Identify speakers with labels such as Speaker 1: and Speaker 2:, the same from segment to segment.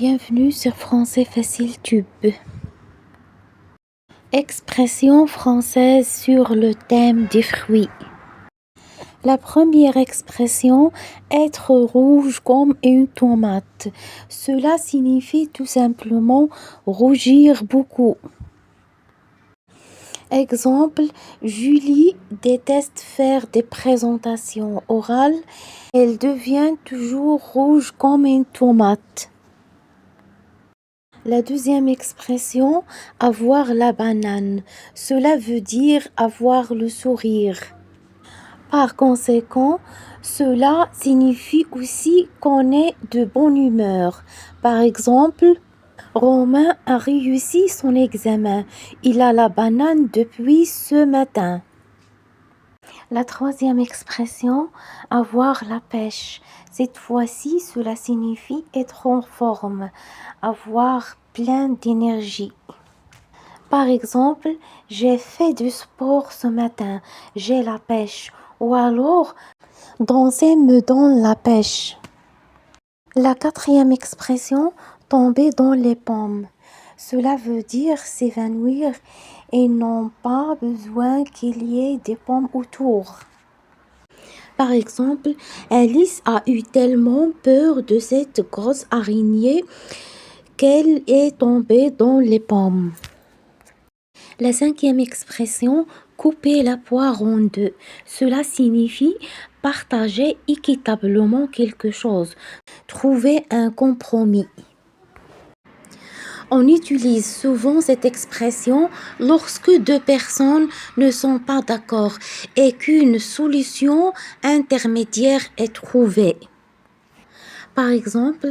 Speaker 1: Bienvenue sur Français Facile Tube. Expression française sur le thème des fruits. La première expression, être rouge comme une tomate. Cela signifie tout simplement rougir beaucoup. Exemple, Julie déteste faire des présentations orales. Elle devient toujours rouge comme une tomate. La deuxième expression, avoir la banane. Cela veut dire avoir le sourire. Par conséquent, cela signifie aussi qu'on est de bonne humeur. Par exemple, Romain a réussi son examen. Il a la banane depuis ce matin. La troisième expression, avoir la pêche. Cette fois-ci, cela signifie être en forme, avoir plein d'énergie. Par exemple, j'ai fait du sport ce matin, j'ai la pêche. Ou alors, danser me donne la pêche. La quatrième expression, tomber dans les pommes. Cela veut dire s'évanouir et n'ont pas besoin qu'il y ait des pommes autour. Par exemple, Alice a eu tellement peur de cette grosse araignée qu'elle est tombée dans les pommes. La cinquième expression, couper la poire en deux. Cela signifie partager équitablement quelque chose, trouver un compromis. On utilise souvent cette expression lorsque deux personnes ne sont pas d'accord et qu'une solution intermédiaire est trouvée. Par exemple,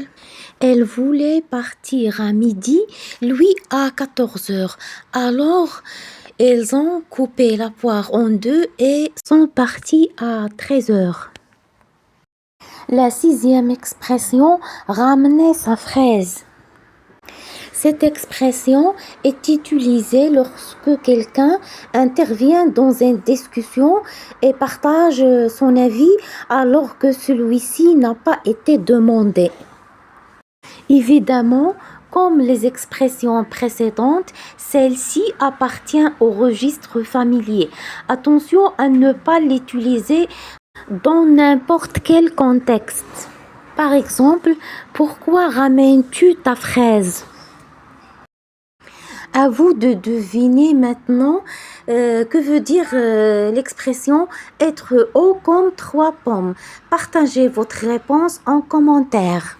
Speaker 1: elle voulait partir à midi, lui à 14h. Alors, ils ont coupé la poire en deux et sont partis à 13h. La sixième expression, ramener sa fraise. Cette expression est utilisée lorsque quelqu'un intervient dans une discussion et partage son avis alors que celui-ci n'a pas été demandé. Évidemment, comme les expressions précédentes, celle-ci appartient au registre familier. Attention à ne pas l'utiliser dans n'importe quel contexte. Par exemple, pourquoi ramènes-tu ta fraise ? À vous de deviner maintenant que veut dire l'expression être haut comme trois pommes. Partagez votre réponse en commentaire.